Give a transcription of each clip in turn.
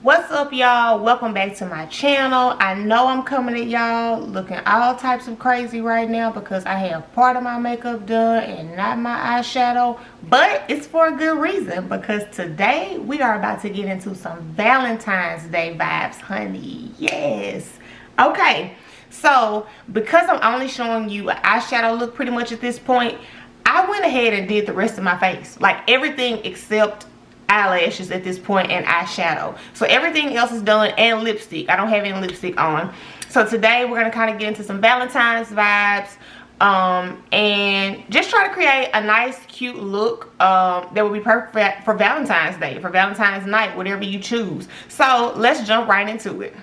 What's up, y'all? Welcome back to my channel. I know I'm coming at y'all looking all types of crazy right now because I have part of my makeup done and not my eyeshadow, but it's for a good reason because today we are about to get into some Valentine's Day vibes, honey. Yes. Okay, so because I'm only showing you an eyeshadow look pretty much at this point, I went ahead and did the rest of my face, like everything except eyelashes at this point and eyeshadow. So everything else is done, and lipstick. I don't have any lipstick on. So today we're gonna kind of get into some Valentine's vibes and just try to create a nice cute look that will be perfect for Valentine's Day, for Valentine's night, whatever you choose. So let's jump right into it.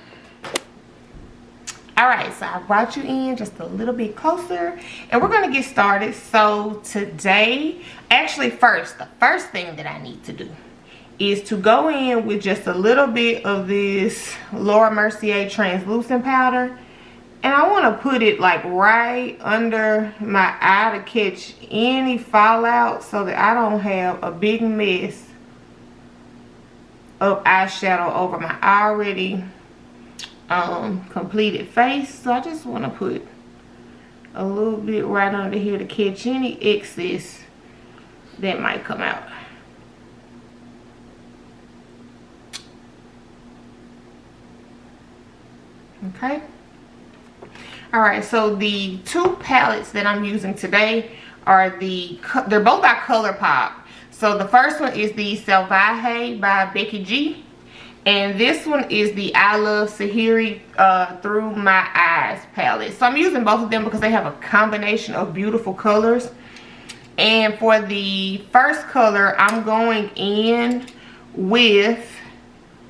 Alright, so I brought you in just a little bit closer and we're going to get started. So today, actually the first thing that I need to do is to go in with just a little bit of this Laura Mercier translucent powder. And I want to put it like right under my eye to catch any fallout so that I don't have a big mess of eyeshadow over my already completed face. So I just want to put a little bit right under here to catch any excess that might come out. Okay. All right, so the two palettes that I'm using today are they're both by Colourpop. So the first one is the Salvaje by Becky G. And this one is the I Love Sahiri Through My Eyes palette. So I'm using both of them because they have a combination of beautiful colors. And for the first color, I'm going in with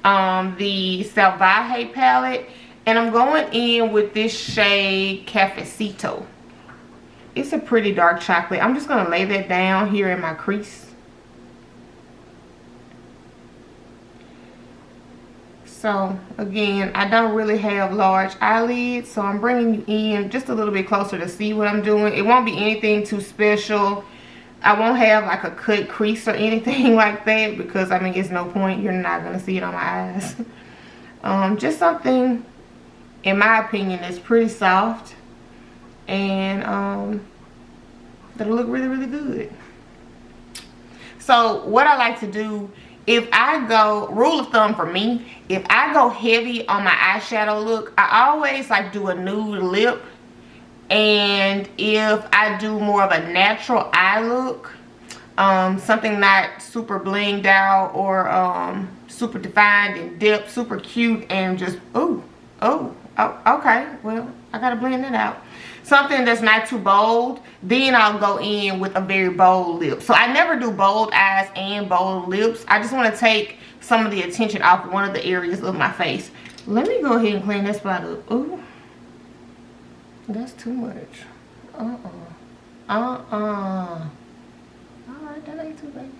the Salvaje palette. And I'm going in with this shade Cafecito. It's a pretty dark chocolate. I'm just going to lay that down here in my crease. So again, I don't really have large eyelids, so I'm bringing you in just a little bit closer to see what I'm doing. It won't be anything too special. I won't have like a cut crease or anything like that because I mean it's no point. You're not going to see it on my eyes. Just something, in my opinion, that's pretty soft and that'll look really, really good. So what I like to do, if I go, rule of thumb for me, if I go heavy on my eyeshadow look, I always like do a nude lip. And if I do more of a natural eye look, something not super blinged out or super defined and dipped, super cute and just, oh, okay, well, I gotta blend it out. Something that's not too bold, then I'll go in with a very bold lip. So I never do bold eyes and bold lips. I just want to take some of the attention off one of the areas of my face. Let me go ahead and clean that spot up. Ooh, that's too much. Alright, that ain't too bad.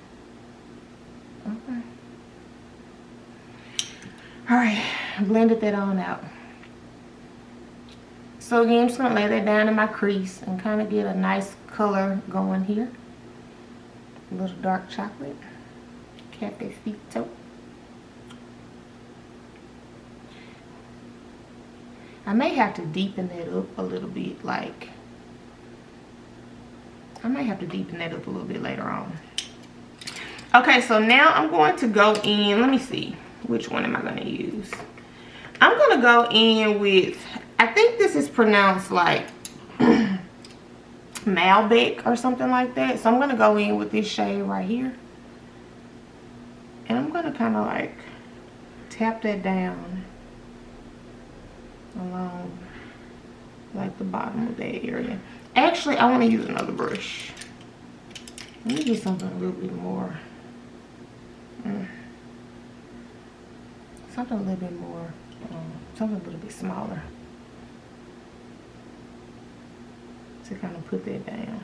Okay. Alright, blended that on out. So again, I'm just going to lay that down in my crease and kind of get a nice color going here. A little dark chocolate. Cafecito. I may have to deepen that up a little bit, like, I might have to deepen that up a little bit later on. Okay, so now I'm going to go in, let me see, which one am I going to use? I'm going to go in with, I think this is pronounced like Malbec or something like that. So I'm going to go in with this shade right here. And I'm going to kind of like tap that down along like the bottom of that area. Actually, I want to use another brush. Let me get something a little bit more. Something a little bit more. Something a little bit smaller. To kind of put that down.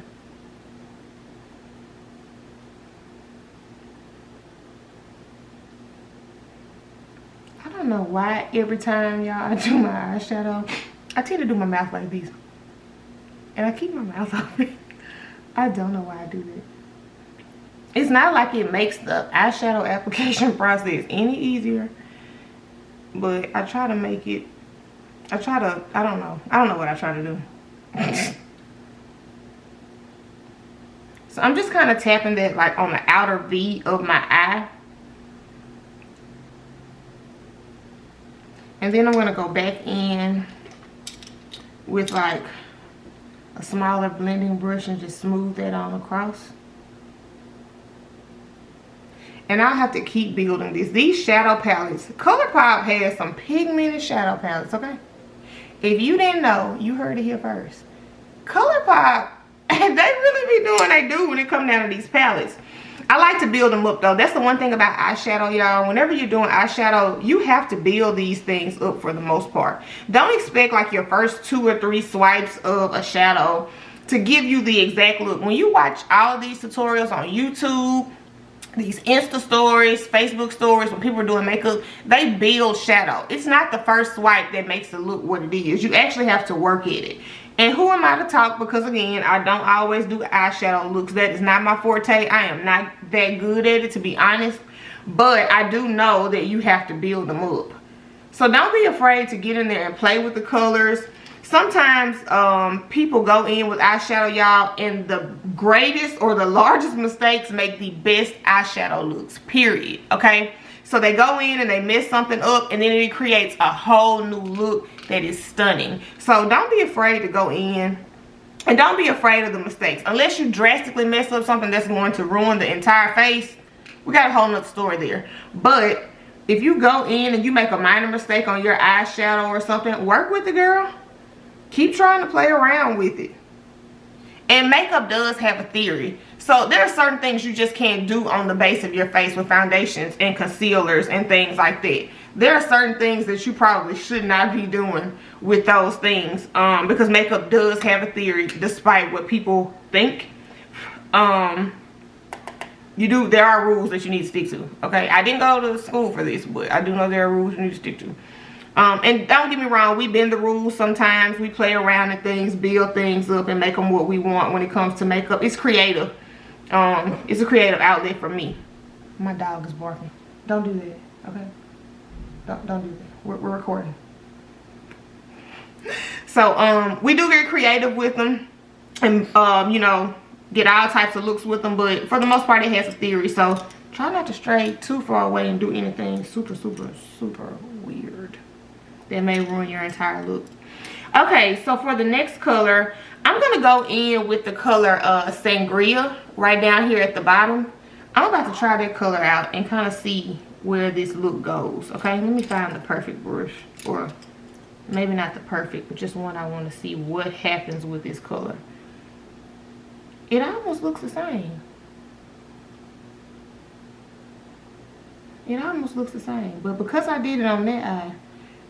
I don't know why every time y'all I do my eyeshadow, I tend to do my mouth like this. And I keep my mouth open. I don't know why I do that. It's not like it makes the eyeshadow application process any easier. but I try to make it, I don't know what I try to do. So I'm just kind of tapping that like on the outer V of my eye. And then I'm going to go back in with like a smaller blending brush and just smooth that on across. And I'll have to keep building this. These shadow palettes, Colourpop has some pigmented shadow palettes, okay? If you didn't know, you heard it here first. Colourpop, they really be doing they do when it comes down to these palettes. I like to build them up though. That's the one thing about eyeshadow, y'all. Whenever you're doing eyeshadow, you have to build these things up for the most part. Don't expect like your first 2 or 3 swipes of a shadow to give you the exact look. When you watch all of these tutorials on YouTube, these Insta stories, Facebook stories, when people are doing makeup, they build shadow. It's not the first swipe that makes it look what it is. You actually have to work at it. And who am I to talk? Because again, I don't always do eyeshadow looks. That is not my forte. I am not that good at it, to be honest. But I do know that you have to build them up. So don't be afraid to get in there and play with the colors. Sometimes people go in with eyeshadow, y'all, and the greatest or the largest mistakes make the best eyeshadow looks, period. Okay? So they go in and they mess something up, and then it creates a whole new look that is stunning. So don't be afraid to go in, and don't be afraid of the mistakes. Unless you drastically mess up something that's going to ruin the entire face, we got a whole nother story there. But if you go in and you make a minor mistake on your eyeshadow or something, work with it, girl. Keep trying to play around with it. And makeup does have a theory. So there are certain things you just can't do on the base of your face with foundations and concealers and things like that. There are certain things that you probably should not be doing with those things, because makeup does have a theory, despite what people think. There are rules that you need to stick to. Okay, I didn't go to school for this, but I do know there are rules you need to stick to. And don't get me wrong, we bend the rules sometimes. We play around at things, build things up, and make them what we want when it comes to makeup. It's creative. It's a creative outlet for me. My dog is barking. Don't do that, okay? Don't do that. We're recording. So we do get creative with them, and you know, get all types of looks with them. But for the most part, it has a theory. So try not to stray too far away and do anything super weird that may ruin your entire look. Okay, so for the next color, I'm gonna go in with the color Sangria right down here at the bottom. I'm about to try that color out and kind of see where this look goes. Okay, let me find the perfect brush, or maybe not the perfect, but just one I want to see what happens with this color. It almost looks the same. It almost looks the same, but because I did it on that eye,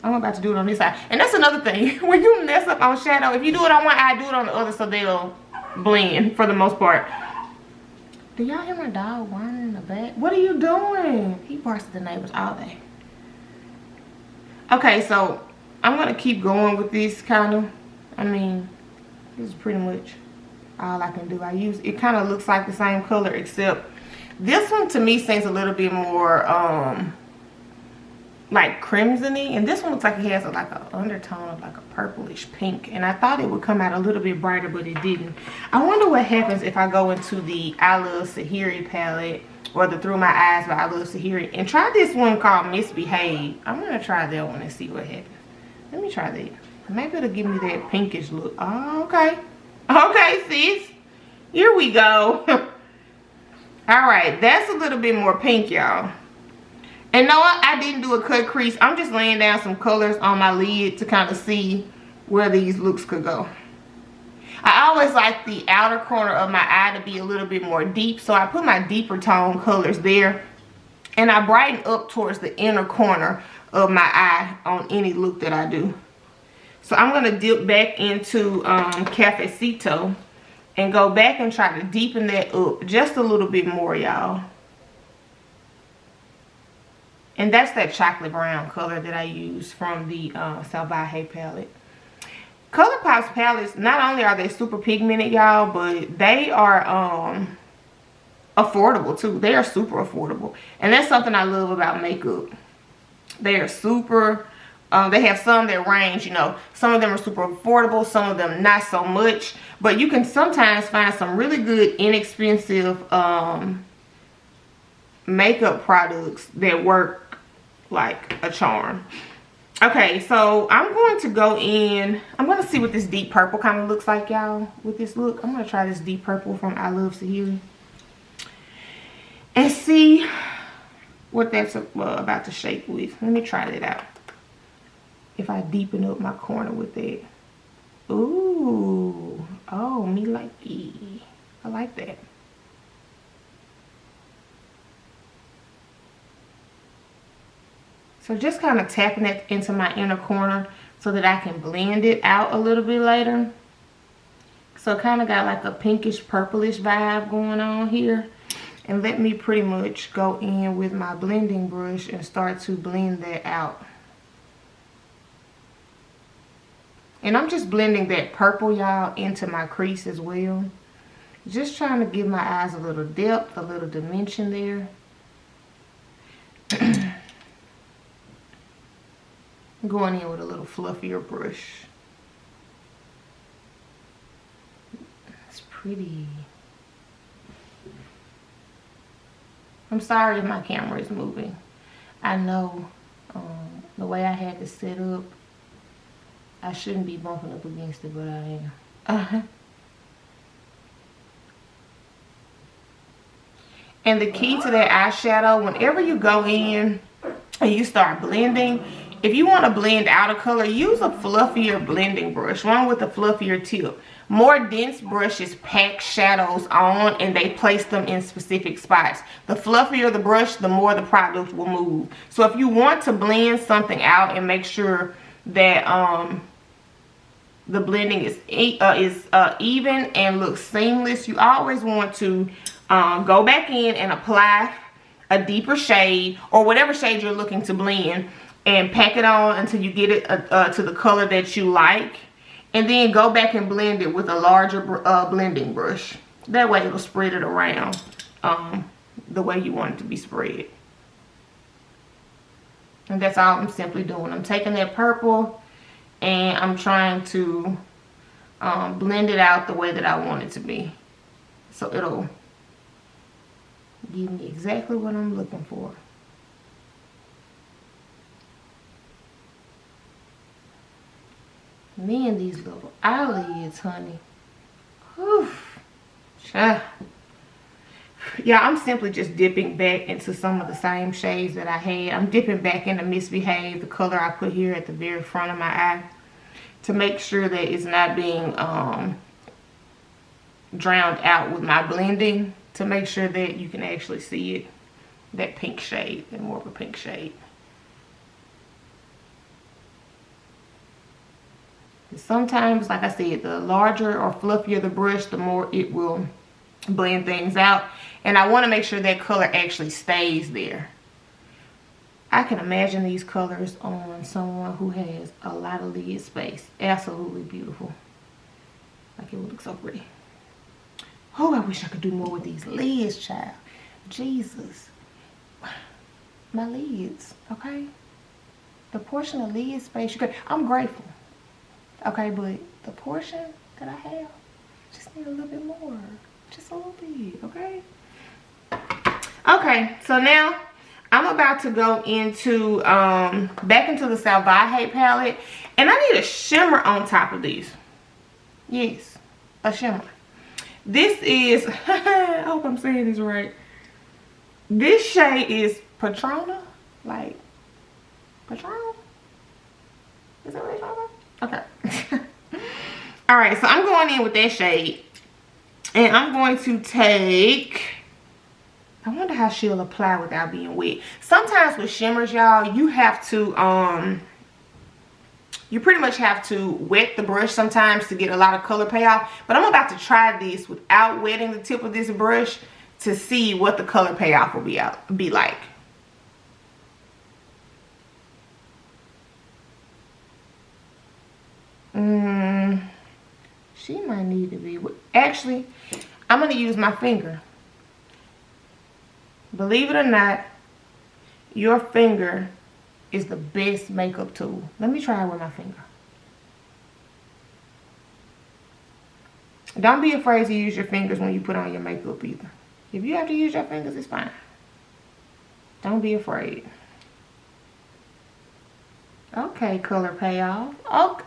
I'm about to do it on this eye. And that's another thing. When you mess up on shadow, if you do it on one eye, do it on the other so they'll blend for the most part. Do y'all hear my dog whining in the back? What are you doing? He barks at the neighbors all day. Okay, so I'm going to keep going with this kind of. I mean, this is pretty much all I can do. It kind of looks like the same color, except this one to me seems a little bit more like crimson-y, and this one looks like it has like an undertone of like a purplish pink, and I thought it would come out a little bit brighter, but it didn't. I wonder what happens if I go into the I Love Sahiri palette, or the Through My Eyes by I Love Sahiri, and try this one called Misbehave. I'm gonna try that one and see what happens. Let me try that. Maybe it'll give me that pinkish look. Oh, okay. Okay, sis, here we go. All right, that's a little bit more pink, y'all. And no, I didn't do a cut crease. I'm just laying down some colors on my lid to kind of see where these looks could go. I always like the outer corner of my eye to be a little bit more deep, so I put my deeper tone colors there, and I brighten up towards the inner corner of my eye on any look that I do. So I'm going to dip back into Cafecito and go back and try to deepen that up just a little bit more, y'all. And that's that chocolate brown color that I use from the Salvaje palette. Colourpop's palettes, not only are they super pigmented, y'all, but they are affordable too. They are super affordable. And that's something I love about makeup. They are super, they have some that range, you know. Some of them are super affordable, some of them not so much. But you can sometimes find some really good, inexpensive makeup products that work like a charm. Okay, so I'm going to go in. I'm going to see what this deep purple kind of looks like, y'all, with this look. I'm going to try this deep purple from I Love Sahiri and see what that's about to shake with. Let me try that out. If I deepen up my corner with that. Ooh. Oh, me like it. I like that. So just kind of tapping it into my inner corner so that I can blend it out a little bit later. So kind of got like a pinkish purplish vibe going on here. And let me pretty much go in with my blending brush and start to blend that out. And I'm just blending that purple, y'all, into my crease as well. Just trying to give my eyes a little depth, a little dimension there. Going in with a little fluffier brush. It's pretty. I'm sorry if my camera is moving. I know the way I had this set up, I shouldn't be bumping up against it, but I am. And the key to that eyeshadow, whenever you go in and you start blending, if you want to blend out a color, use a fluffier blending brush, one with a fluffier tip. More dense brushes pack shadows on and they place them in specific spots. The fluffier the brush, the more the product will move. So if you want to blend something out and make sure that the blending is even and looks seamless, you always want to go back in and apply a deeper shade or whatever shade you're looking to blend and pack it on until you get it to the color that you like. And then go back and blend it with a larger blending brush. That way it'll spread it around the way you want it to be spread. And that's all I'm simply doing. I'm taking that purple and I'm trying to blend it out the way that I want it to be. So it'll give me exactly what I'm looking for. Me and these little eyelids, honey. Whew. Yeah, I'm simply just dipping back into some of the same shades that I had. I'm dipping back into Misbehave, the color I put here at the very front of my eye, to make sure that it's not being drowned out with my blending, to make sure that you can actually see it, that pink shade, and more of a pink shade. Sometimes, like I said, the larger or fluffier the brush, the more it will blend things out. And I want to make sure that color actually stays there. I can imagine these colors on someone who has a lot of lid space. Absolutely beautiful. Like, it would look so pretty. Oh, I wish I could do more with these lids, child. Jesus. My lids, okay? The portion of lid space you got. I'm grateful. Okay, but the portion that I have, just need a little bit more. Just a little bit, okay? Okay, so now I'm about to go into, back into the Salvaje palette. And I need a shimmer on top of this. Yes, a shimmer. This is, I hope I'm saying this right. This shade is Patrona, like, Patron? Is that what you're talking about? Okay. All right, so I'm going in with that shade, and I'm going to take, I wonder how she'll apply without being wet. Sometimes with shimmers, y'all, you have to you pretty much have to wet the brush sometimes to get a lot of color payoff. But I'm about to try this without wetting the tip of this brush to see what the color payoff will be like. She might need to be, actually, I'm going to use my finger. Believe it or not, your finger is the best makeup tool. Let me try it with my finger. Don't be afraid to use your fingers when you put on your makeup either. If you have to use your fingers, it's fine. Don't be afraid. Okay, color payoff. Oh,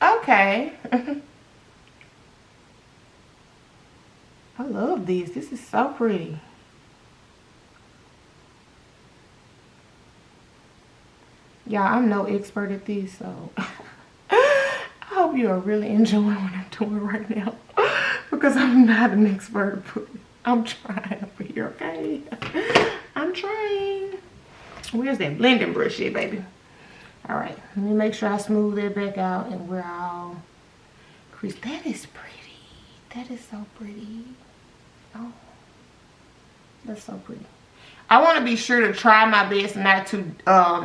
okay. I love these. This is so pretty. Y'all, I'm no expert at this, so I hope you are really enjoying what I'm doing right now. Because I'm not an expert at it. I'm trying over here, okay? I'm trying. Where's that blending brush here, baby? All right, let me make sure I smooth that back out and we're all creased. That is pretty. That is so pretty. Oh, that's so pretty. I want to be sure to try my best not to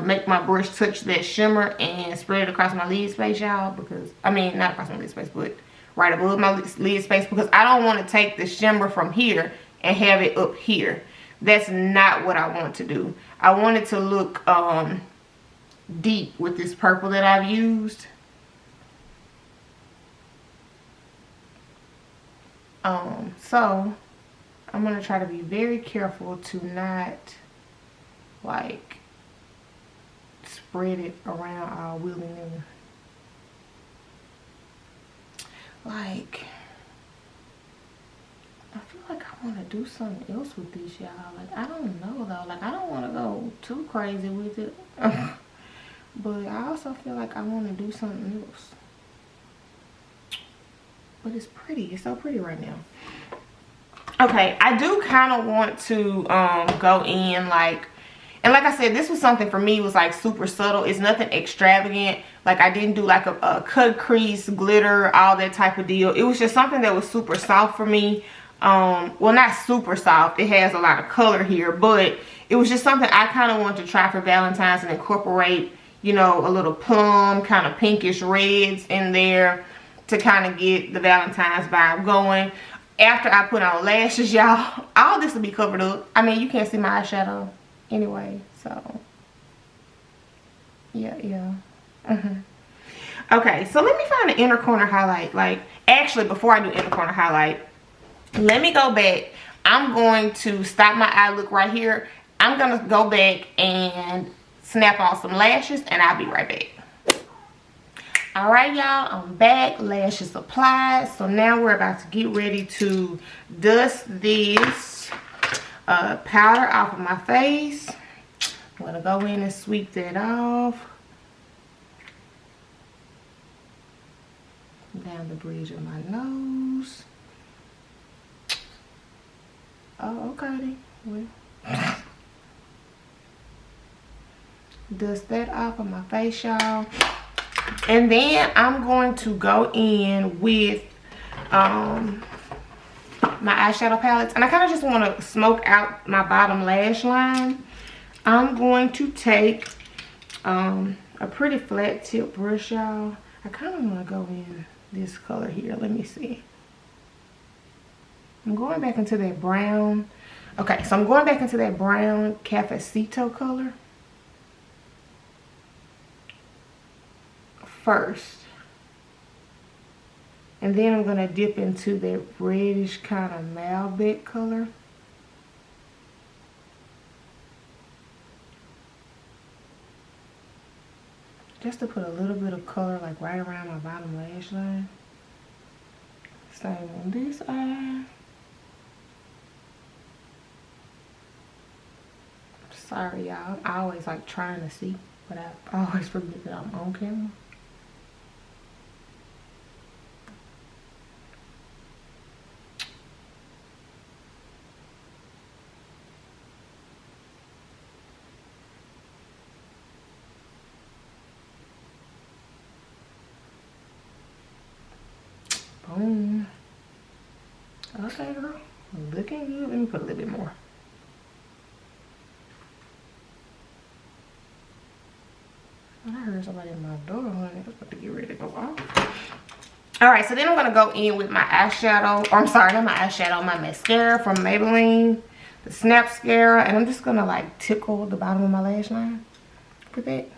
make my brush touch that shimmer and spread it across my lid space, y'all. Because, I mean, not across my lid space, but right above my lid space. Because I don't want to take the shimmer from here and have it up here. That's not what I want to do. I want it to look deep with this purple that I've used. So I'm going to try to be very careful to not like spread it around all willy-nilly. Like, I feel like I want to do something else with this, y'all. Like, I don't know though. Like, I don't want to go too crazy with it. But I also feel like I want to do something else. But it's pretty. It's so pretty right now. Okay, I do kind of want to go in like, and like I said, this was something for me was like super subtle. It's nothing extravagant. Like I didn't do like a cut crease, glitter, all that type of deal. It was just something that was super soft for me. Well, not super soft. It has a lot of color here, but it was just something I kind of wanted to try for Valentine's and incorporate, you know, a little plum, kind of pinkish reds in there to kind of get the Valentine's vibe going. After I put on lashes, y'all, all this will be covered up. I mean, you can't see my eyeshadow anyway, so yeah. Okay, so let me find the inner corner highlight. Like, actually, before I do inner corner highlight, let me go back. I'm going to stop my eye look right here. I'm going to go back and snap on some lashes, and I'll be right back. All right, y'all, I'm back. Lashes applied. So now we're about to get ready to dust this powder off of my face. I'm going to go in and sweep that off. Down the bridge of my nose. Oh, okay. Well, dust that off of my face, y'all. And then I'm going to go in with my eyeshadow palettes. And I kind of just want to smoke out my bottom lash line. I'm going to take a pretty flat tip brush, y'all. I kind of want to go in this color here. Let me see. I'm going back into that brown. Okay, so I'm going back into that brown Cafecito color first. And then I'm going to dip into that reddish kind of Malbec color. Just to put a little bit of color like right around my bottom lash line. Same on this eye. Sorry, y'all. I always like trying to see, but I always forget that I'm on camera. Boom. Okay, girl. Looking good. Let me put a little bit more. I heard somebody in my door, honey. I was about to get ready to go off. Alright, so then I'm going to go in with my eyeshadow. Or I'm sorry, not my eyeshadow. My mascara from Maybelline. The Snapscara. And I'm just going to like tickle the bottom of my lash line. Look at that.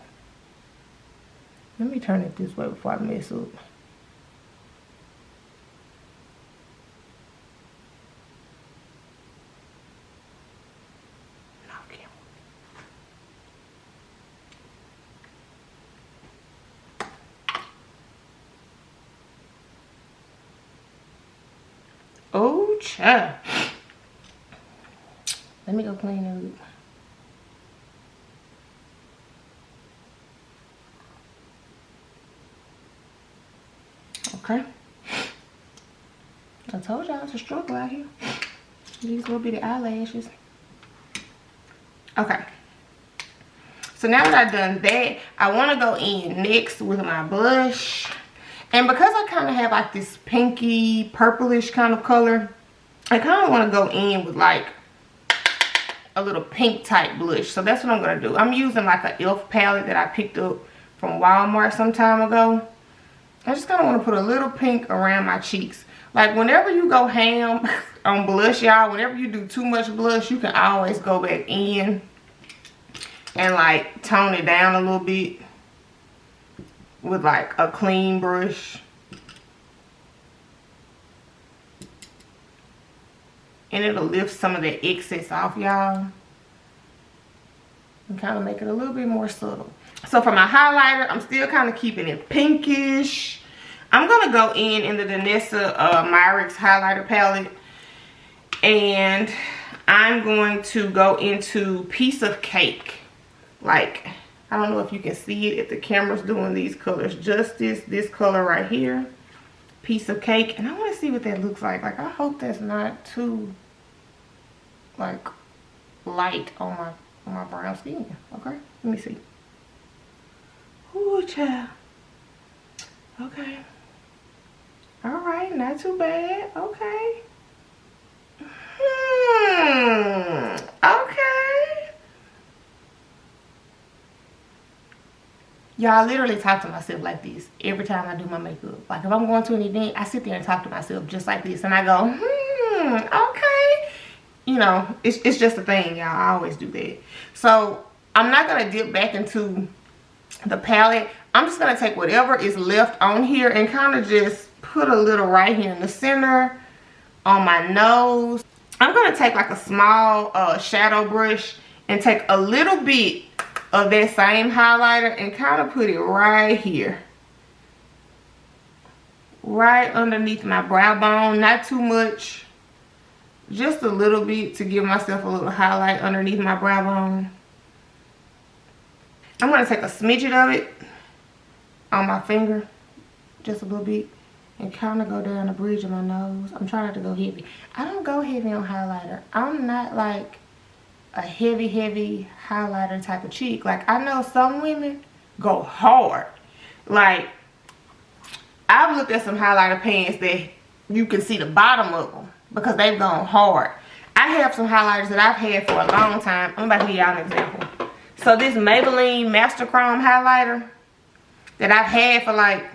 Let me turn it this way before I mess up. Oh, child. Let me go clean it up. Okay. I told y'all it's a struggle out here. These little bitty eyelashes. Okay. So now that I've done that, I want to go in next with my blush. And because I kind of have like this pinky, purplish kind of color, I kind of want to go in with like a little pink type blush. So that's what I'm going to do. I'm using like an e.l.f. palette that I picked up from Walmart some time ago. I just kind of want to put a little pink around my cheeks. Like whenever you go ham on blush, y'all, whenever you do too much blush, you can always go back in and like tone it down a little bit with like a clean brush. And it'll lift some of that excess off, y'all. And kind of make it a little bit more subtle. So for my highlighter, I'm still kind of keeping it pinkish. I'm going to go in the Danessa Myricks highlighter palette. And I'm going to go into Piece of Cake. Like, I don't know if you can see it if the camera's doing these colors. Just this color right here. Piece of Cake. And I want to see what that looks like. Like, I hope that's not too, like, light on my brown skin. Okay? Let me see. Ooh, child. Okay. Alright, not too bad. Okay. Okay. Y'all, I literally talk to myself like this every time I do my makeup. Like if I'm going to an event, I sit there and talk to myself just like this. And I go, okay. You know, it's just a thing, y'all. I always do that. So I'm not going to dip back into the palette. I'm just going to take whatever is left on here and kind of just put a little right here in the center on my nose. I'm going to take like a small shadow brush and take a little bit of that same highlighter and kind of put it right here. Right underneath my brow bone. Not too much. Just a little bit to give myself a little highlight underneath my brow bone. I'm going to take a smidget of it on my finger. Just a little bit. And kind of go down the bridge of my nose. I'm trying not to go heavy. I don't go heavy on highlighter. I'm not like a heavy highlighter type of chick. Like I know some women go hard. Like I've looked at some highlighter pans that you can see the bottom of them because they've gone hard. I have some highlighters that I've had for a long time. I'm about to give y'all an example. So this Maybelline Master Chrome highlighter that I've had for like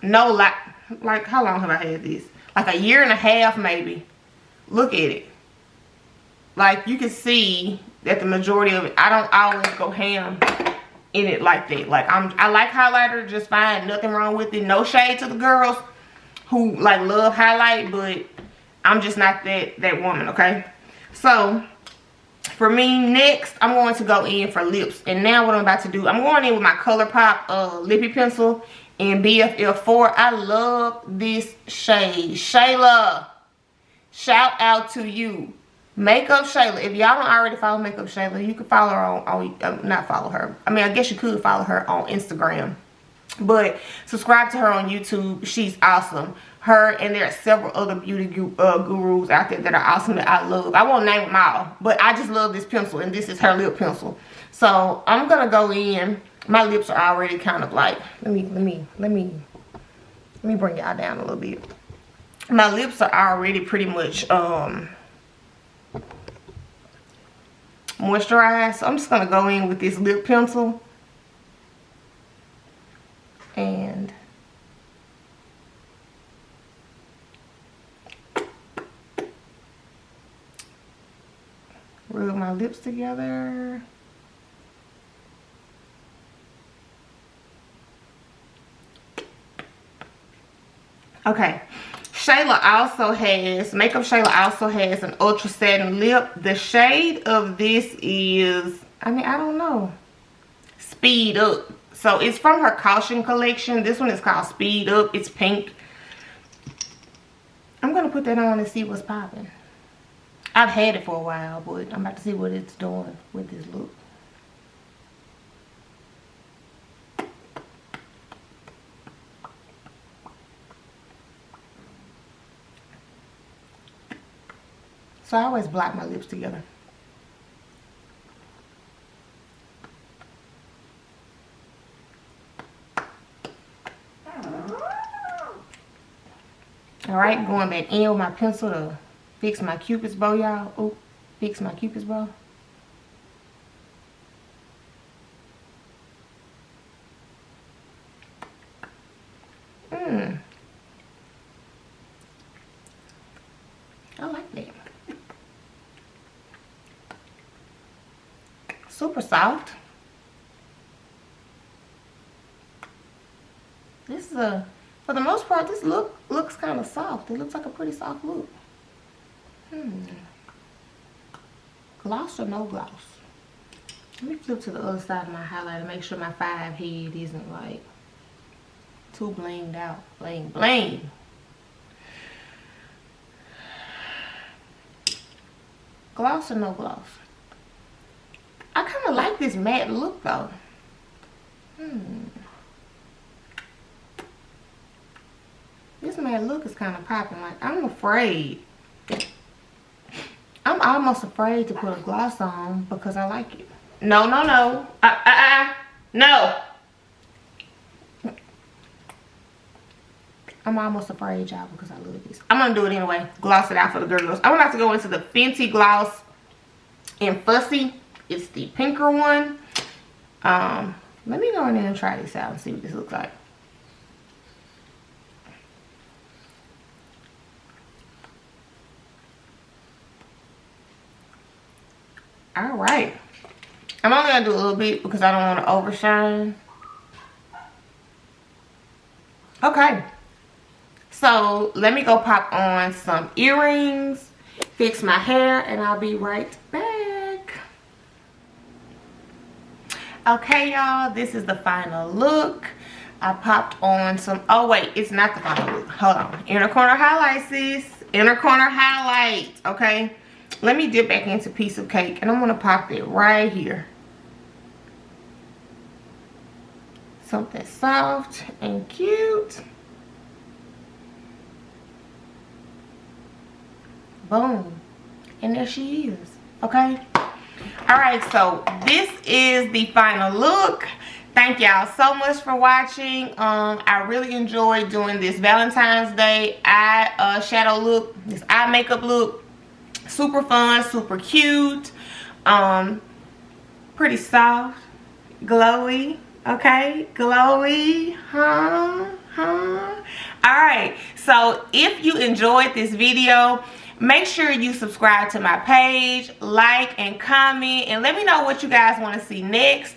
how long have I had this? Like a year and a half maybe. Look at it. Like you can see that the majority of it, I don't always go ham in it like that. Like I like highlighter just fine, nothing wrong with it. No shade to the girls who like love highlight, but I'm just not that woman, okay? So for me, next I'm going to go in for lips. And now what I'm about to do, I'm going in with my Colourpop lippy pencil in BFF4. I love this shade. Shayla, shout out to you. Makeup Shayla. If y'all don't already follow Makeup Shayla, you can follow her on not follow her. I mean, I guess you could follow her on Instagram. But subscribe to her on YouTube. She's awesome. Her and there are several other beauty gurus out there that are awesome that I love. I won't name them all, but I just love this pencil, and this is her lip pencil. So I'm gonna go in. My lips are already kind of like, let me bring y'all down a little bit. My lips are already pretty much moisturized. So I'm just gonna go in with this lip pencil and rub my lips together. Okay. Makeup Shayla also has an ultra satin lip. The shade of this is, I don't know, Speed Up. So it's from her Caution collection. This one is called Speed Up. It's pink. I'm going to put that on and see what's popping. I've had it for a while, but I'm about to see what it's doing with this look. So I always block my lips together. Alright, going back in with my pencil to fix my Cupid's bow, y'all. Oh, fix my Cupid's bow. I like that. Super soft. This is for the most part, this looks kind of soft. It looks like a pretty soft look. Gloss or no gloss? Let me flip to the other side of my highlighter and make sure my 5 head isn't like too blinged out. Bling, bling. Gloss or no gloss? I kind of like this matte look though. This matte look is kind of popping. Like, I'm afraid. I'm almost afraid to put a gloss on because I like it. No, no, no. No. I'm almost afraid, y'all, because I love this. I'm going to do it anyway. Gloss it out for the girls. I'm about to go into the Fenty Gloss in Fussy. It's the pinker one. Let me go in there and try this out and see what this looks like. Alright. I'm only going to do a little bit because I don't want to overshine. Okay. So, let me go pop on some earrings, fix my hair, and I'll be right back. Okay, y'all. This is the final look. I popped on some... Oh, wait. It's not the final look. Hold on. Inner corner highlights, sis. Inner corner highlights. Okay. Let me dip back into Piece of Cake, and I'm going to pop it right here. Something soft and cute. Boom. And there she is. Okay. Alright, so this is the final look. Thank y'all so much for watching. I really enjoyed doing this Valentine's Day eyeshadow look, this eye makeup look. Super fun, super cute, pretty soft, glowy. Okay, glowy, Alright, so if you enjoyed this video, make sure you subscribe to my page, like and comment, and let me know what you guys want to see next.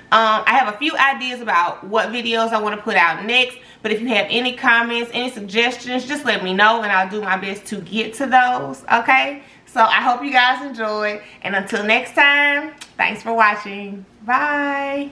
I have a few ideas about what videos I want to put out next, but if you have any comments, any suggestions, just let me know and I'll do my best to get to those. Okay, so I hope you guys enjoyed, and until next time, thanks for watching. Bye.